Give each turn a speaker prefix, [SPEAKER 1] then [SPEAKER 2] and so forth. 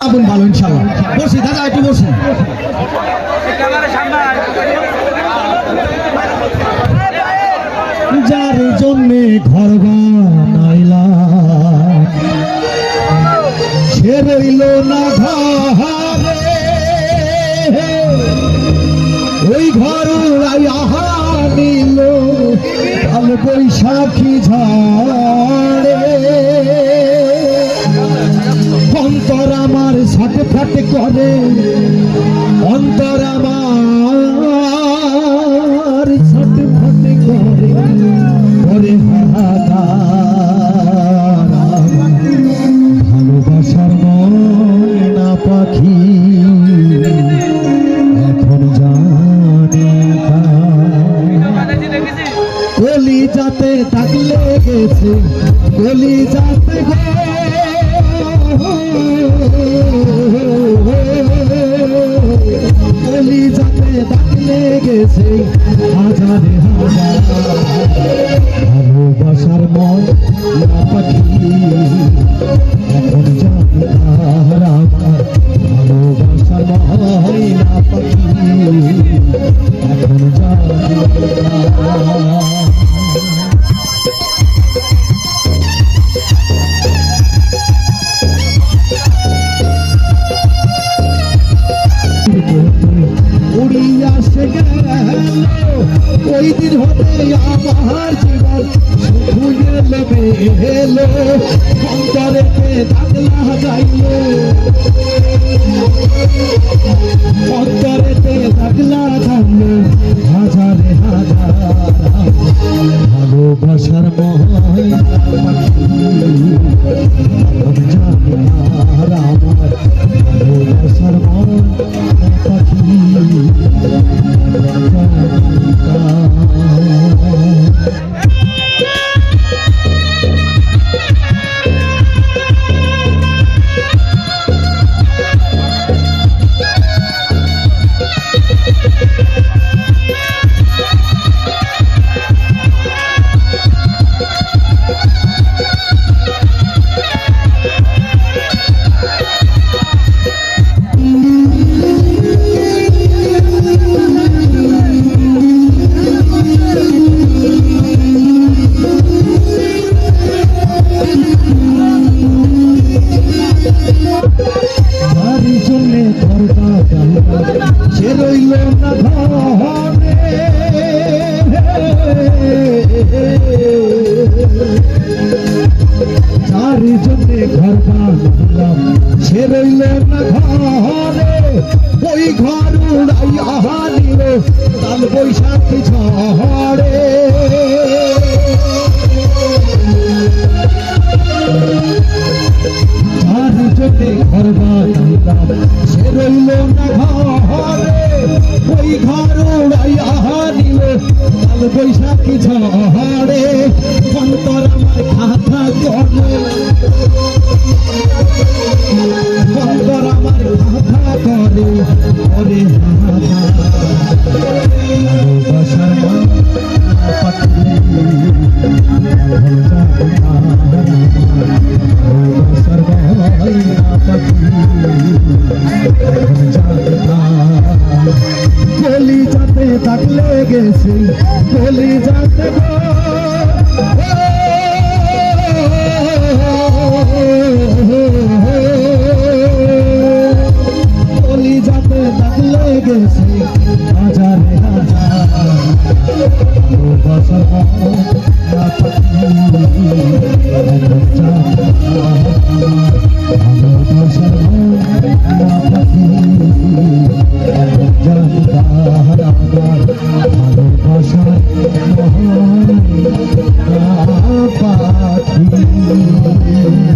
[SPEAKER 1] আপন ভালো ইনশাআল্লাহ। বসি দাদা, একটু বসি। যার জন্যে ঘর বানাইলাম সে রইল না ঘরে, ওই ঘর আহা নিল কাল বৈশাখী ঝড়ে। অন্তর আমার ছটফট করে, অন্তর আমার ছটফট করে, করে হাহাকার। ভালোবাসার ময়না পাখি এখন জানি কলি যাতে দাগ লেগেছে, কলি যাতে কলি যাতে দাগ লেগেছে হাজারে হাজার। ভালোবাসার ময়না পাখি এখন জানি তার আমার। ভালোবাসার ময়না পাখি এখন জানি উড়িয়া সে গেল, ওই দিন হতে আমার জীবন শুধু এলো অন্তরেতে দাগলা যাইল, অন্তরেতে দাগলা যাইল হাজারে হাজার। ভালোবাসার ময়না পাখি আমার। ভালোবাসার ময়না পাখি সে রইল না ঘরে, যার জন্যে ঘর বানাইলাম সে রইল না ঘরে, ওই ঘর উড়াই আহা নিল কাল বৈশাখী ঝড়ে। যার জন্যে ঘর বানাইলাম সে রইল না ঘরে, ওই ঘর উড়াই আহা নিল কাল বৈশাখী ঝড়ে। অন্তর আমার খাতা করে, অন্তর আমার খাতা করে, করে ভালোবাসার পাখি ভালোবাসার ময়না পাখি কলি যাতে দাগ লেগেছে, কলি যাতে কলি যাতে দাগ লেগেছে হাজারে হাজার। ভালোবাসার ময়না পাখি ভালোবাসার ময়না পাখি ভালোবাসার ময়না পাখি।